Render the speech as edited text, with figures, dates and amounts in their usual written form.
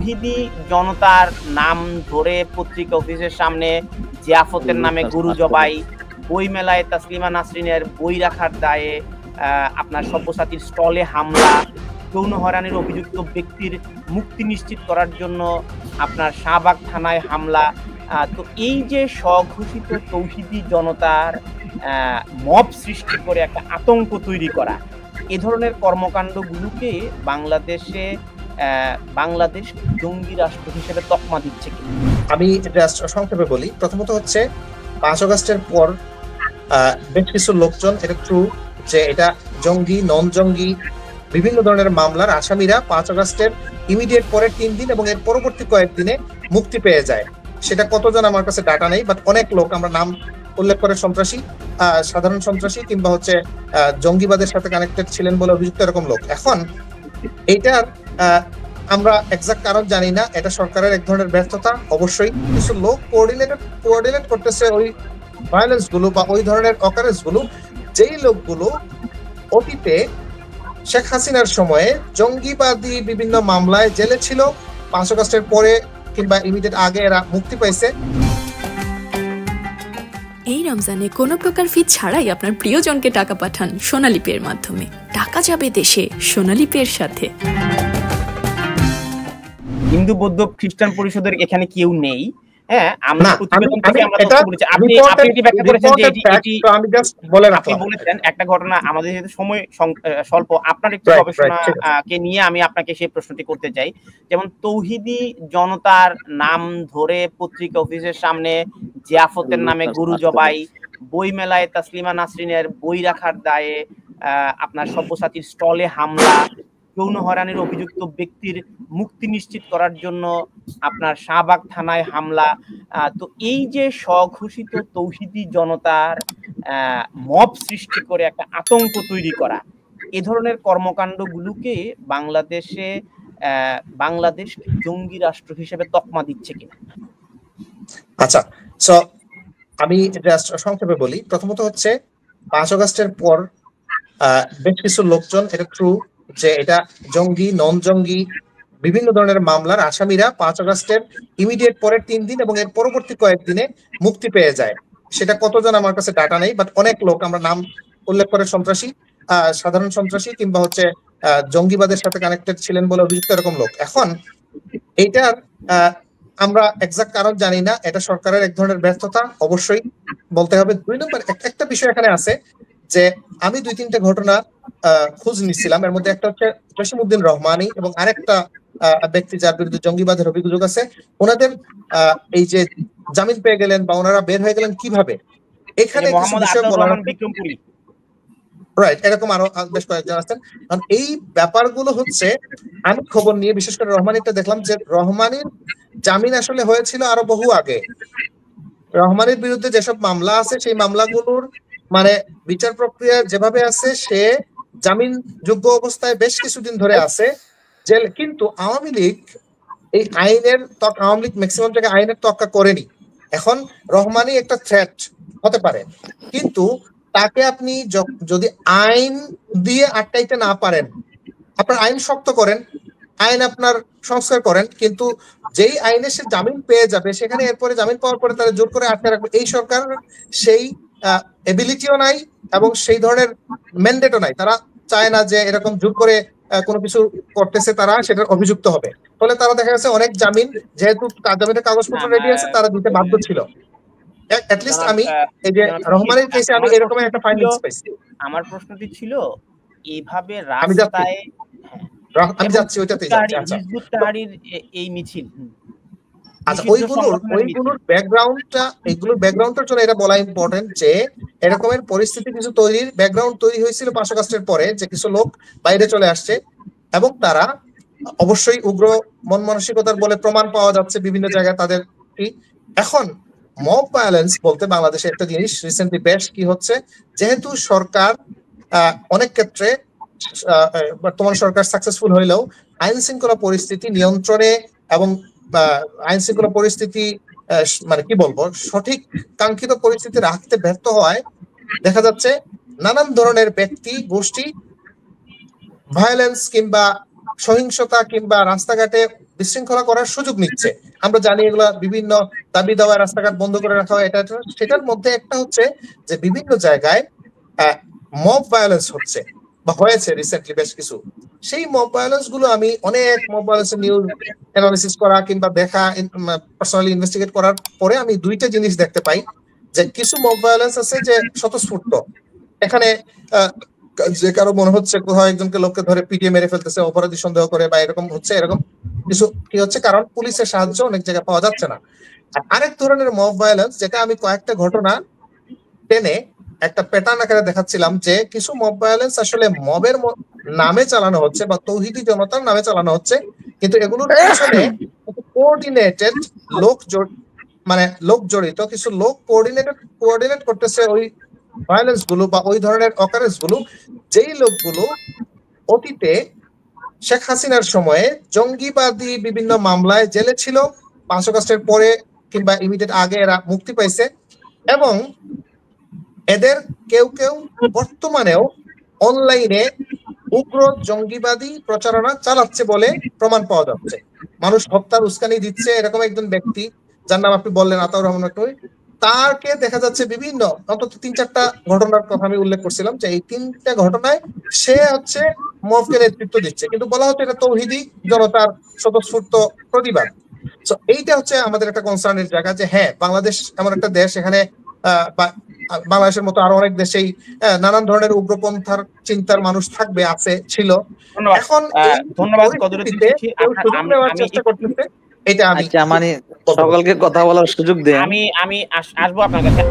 তৌহিদি জনতার নাম ধরে পত্রিকা অফিসের সামনে জিয়াফতের নামে গরু জবাই, বই মেলায় তাসলিমা নাসরিনের বই রাখার দায়ে আপনার সব্যসাচীর স্টলে হামলা, যৌন হয়রানির অভিযুক্ত ব্যক্তির মুক্তি নিশ্চিত করার জন্য আপনার শাহবাগ থানায় হামলা। তো এই যে স্বঘোষিত তৌহিদি জনতার মব সৃষ্টি করে একটা আতঙ্ক তৈরি করা, এ ধরনের কর্মকাণ্ডগুলোকে বাংলাদেশ জঙ্গি রাষ্ট্র হিসেবে তকমা দিচ্ছে কি? আমি সংক্ষেপে বলি। প্রথমত হচ্ছে 5 আগস্টের পর বেশ কিছু লোকজন, এটা ট্রু যে এটা জঙ্গি নন জঙ্গি বিভিন্ন ধরনের মামলার আসামিরা 5 আগস্টের ইমিডিয়েট পরের 3 দিন এবং এর পরবর্তী কয়েকদিনে মুক্তি পেয়ে যায়। সেটা কতজন আমার কাছে ডাটা নেই, বাট অনেক লোক, আমরা নাম উল্লেখ করে সন্ত্রাসী, সাধারণ সন্ত্রাসী কিংবা হচ্ছে জঙ্গিবাদের সাথে কানেক্টেড ছিলেন বলে অভিযুক্ত এরকম লোক। এখন এইটার আমরা এক্সাক্ট কারণ জানি না, এটা সরকারের এক ধরনের ব্যর্থতা। অবশ্যই কিছু লোক কোঅর্ডিনেট করতেছে ওই ভায়োলেন্স গুলো বা ওই ধরনের অকারেন্স গুলো, যেই লোকগুলো অতীতে শেখ হাসিনার সময়ে জঙ্গিবাদী বিভিন্ন মামলায় জেলে ছিল, 5 আগস্টের পরে কিংবা ইমিডিয়েট আগে এরা মুক্তি পাইছে। এই রমজানে কোনো প্রকার ফি ছাড়াই আপনার প্রিয়জনকে টাকা পাঠান সোনালী পের মাধ্যমে। টাকা যাবে দেশে সোনালী পের সাথে। হিন্দু বৌদ্ধ খ্রিস্টান পরিষদের এখানে কেউ নেই। হ্যাঁ, আমরা প্রতিবেদন থেকে আমরা তথ্য বলেছি। আপনি এটি ব্যাখ্যা করেছেন যে আমি জাস্ট বলে রাখলাম। আপনি বলেছেন একটা ঘটনা, আমাদের যেহেতু সময় স্বল্প, আপনার একটু গবেষণাকে নিয়ে আমি আপনাকে সেই প্রশ্নটি করতে চাই। যেমন তৌহিদি জনতার নাম ধরে পত্রিকা অফিসের সামনে জিয়াফতের নামে গরু জবাই, বই মেলায় তাসলিমা নাসরিনের বই রাখার দায়ে আপনার সব্যসাচীর স্টলে হামলা, যৌন হয়রানির অভিযুক্ত ব্যক্তির মুক্তি নিশ্চিত করার জন্য আপনার শাহবাগ থানায় হামলা। তো এই যে স্বঘোষিত তৌহিদি জনতার মব সৃষ্টি করে একটা আতঙ্ক তৈরি করা, এ ধরনের কর্মকাণ্ডগুলোকে বাংলাদেশ জঙ্গি রাষ্ট্র হিসেবে তকমা দিচ্ছে কিনা? আচ্ছা, সো আমি জাস্ট সংক্ষেপে বলি। প্রথমত হচ্ছে 5 আগস্টের পর বেশ কিছু লোকজন, এটা ট্রু যে এটা জঙ্গি নন জঙ্গি বিভিন্ন ধরনের মামলার আসামিরা 5 আগস্টের ইমিডিয়েট পরের 3 দিন এবং এর পরবর্তী কয়েকদিনে মুক্তি পেয়ে যায়। সেটা কতজন আমার কাছে ডাটা নেই, বাট অনেক লোক, আমরা নাম উল্লেখ করে সন্ত্রাসী, সাধারণ সন্ত্রাসী কিংবা হচ্ছে জঙ্গিবাদের সাথে কানেক্টেড ছিলেন বলে অভিযুক্ত এরকম লোক। এখন এইটার আমরা এক্সাক্ট কারণ জানি না, এটা সরকারের এক ধরনের ব্যর্থতা। অবশ্যই বলতে হবে। 2 নম্বর একটা বিষয় এখানে আছে যে আমি 2-3টে ঘটনা খোঁজ নিচ্ছিলাম। এর মধ্যে একটা হচ্ছে জসিমউদ্দিন রহমানী এবং আরেকটা ব্যক্তি যার বিরুদ্ধে জঙ্গিবাদের অভিযোগ আছে। ওনাদের এই যে জামিন পেয়ে গেলেন বা ওনারা বের হয়ে গেলেন কিভাবে, এখানে কিছু বিষয় বলা রাইট, এরকম আরো বেশ কয়েকজন আছেন। কারণ এই ব্যাপারগুলো হচ্ছে, আমি খবর নিয়ে বিশেষ করে রহমানিটা দেখলাম যে রহমানির জামিন আসলে হয়েছিল আরো বহু আগে। রহমানের বিরুদ্ধে যেসব মামলা আছে সেই মামলাগুলোর মানে বিচার প্রক্রিয়া যেভাবে আছে, সে জামিন যোগ্য অবস্থায় বেশ কিছুদিন ধরে আছে জেল। কিন্তু আওয়ামী লীগ এই আইনের আওয়ামী লীগ ম্যাক্সিমাম জায়গায় আইনের তোয়াক্কা করেনি। এখন রহমানই একটা থ্রেট হতে পারে, কিন্তু তাকে আপনি যদি আইন দিয়ে আটকাইতে না পারেন, আপনার আইন শক্ত করেন, আইন আপনার সংস্কার করেন, কিন্তু যেই আইনে সে জামিন পেয়ে যাবে সেখানে এরপরে জামিন পাওয়ার পরে তারা জোর করে আটকে রাখবে, এই সরকার সেই এবিলিটিও নাই এবং সেই ধরনের ম্যান্ডেটও নাই। তারা চায় না যে এরকম জোর করে কোনো কিছু করতেছে তারা সেটার অভিযুক্ত হবে। ফলে তারা দেখা গেছে অনেক জামিন, যেহেতু জামিনের কাগজপত্র রেডি আছে, তারা দিতে বাধ্য ছিল। অ্যাটলিস্ট আমি এই যে রহমানের কেসে আমি এরকম একটা ফাইন্ডিংস পাইছি। আমার প্রশ্নটি ছিল এইভাবে রাস্তায় আমি যাচ্ছি ওইটাতেই যাচ্ছি। আচ্ছা, হিজবুত তাহরীর এই মিছিল, আচ্ছা, ওইগুলোর ব্যাকগ্রাউন্ডটার জন্য এটা বলা ইম্পর্টেন্ট যে এরকমের পরিস্থিতি কিছু ব্যাকগ্রাউন্ড তৈরি হয়েছিল 5 আগস্টের পরে, যে কিছু লোক বাইরে চলে আসছে এবং তারা অবশ্যই উগ্র মন মানসিকতার বলে প্রমাণ পাওয়া যাচ্ছে বিভিন্ন জায়গায় তাদের। এখন মব ভায়োলেন্স বলতে বাংলাদেশে একটা জিনিস রিসেন্টলি বেশ কি হচ্ছে, যেহেতু সরকার অনেক ক্ষেত্রে বর্তমান সরকার সাকসেসফুল হইলেও আইন শৃঙ্খলা পরিস্থিতি নিয়ন্ত্রণে এবং আইন শৃঙ্খলা পরিস্থিতি মানে কি বলবো সঠিক কাঙ্ক্ষিত পরিস্থিতি রাখতে ব্যর্থ হয়, দেখা যাচ্ছে নানান ধরনের ব্যক্তি গোষ্ঠী ভায়োলেন্স কিংবা সহিংসতা কিংবা রাস্তাঘাটে বিশৃঙ্খলা করার সুযোগ নিচ্ছে। আমরা জানি এগুলা বিভিন্ন দাবি দাওয়া, রাস্তাঘাট বন্ধ করে রাখা হয়, এটা সেটার মধ্যে একটা হচ্ছে যে বিভিন্ন জায়গায় মব ভায়োলেন্স হচ্ছে বা হয়েছে রিসেন্টলি বেশ কিছু। সেই মব ভায়োলেন্স গুলো আমি অনেক মব ভায়োলেন্সের নিউজ অ্যানালিসিস করা কিংবা দেখা, পার্সোনালি ইনভেস্টিগেট করার পরে আমি দুইটা জিনিস দেখতে পাই যে কিছু মব ভায়োলেন্স আছে যে স্বতঃস্ফূর্ত, এখানে যে কারো মনে হচ্ছে কোথাও একজনকে লোককে ধরে পিটিয়ে মেরে ফেলতেছে, অপরাধী সন্দেহ করে বা এরকম হচ্ছে, এরকম কিছু কি হচ্ছে, কারণ পুলিশের সাহায্য অনেক জায়গায় পাওয়া যাচ্ছে না। আরেক ধরনের মব ভায়োলেন্স যেটা আমি কয়েকটা ঘটনা টেনে একটা প্যাটার্ন আকারে দেখাচ্ছিলাম যে কিছু মব ভায়োলেন্স আসলে মবের নামে চালানো হচ্ছে বা তৌহিদি জনতার নামে চালানো হচ্ছে, কিন্তু এগুলোর পিছনে কোঅর্ডিনেটেড লোক জড়িত, কিছু লোক কোঅর্ডিনেট করতেছে ওই ভায়োলেন্স গুলো বা ওই ধরনের অকারেন্স গুলো, যেই লোকগুলো অতীতে শেখ হাসিনার সময়ে জঙ্গিবাদী বিভিন্ন মামলায় জেলে ছিল, 5 আগস্টের পরে কিংবা ইমিডিয়েট আগে এরা মুক্তি পাইছে, এবং এদের কেউ কেউ বর্তমানেও অনলাইনে উগ্র জঙ্গিবাদী প্রচারণা চালাচ্ছে বলে প্রমাণ পাওয়া যাচ্ছে। মানুষ হত্যার উস্কানি দিচ্ছে, এরকম একজন ব্যক্তি যার নাম আপনি বললেন আতাউর রহমান টুই, তাকে দেখা যাচ্ছে বিভিন্ন অন্তত 3-4টা ঘটনার কথা আমি উল্লেখ করছিলাম যে এই 3টা ঘটনায় সে হচ্ছে মবকে নেতৃত্ব দিচ্ছে, কিন্তু বলা হচ্ছে এটা তৌহিদি জনতার স্বতঃস্ফূর্ত প্রতিবাদ। তো এইটা হচ্ছে আমাদের একটা কনসার্নের জায়গা যে হ্যাঁ, বাংলাদেশ এমন একটা দেশ, এখানে বাংলাদেশের মতো আরো অনেক দেশেই নানান ধরনের উগ্রপন্থার চিন্তার মানুষ থাকবে, আছে, ছিল। এখন ধন্যবাদ চেষ্টা করতেছে, এটা আমি সকলকে কথা বলার সুযোগ দেন। আমি আসবো আপনার কাছে।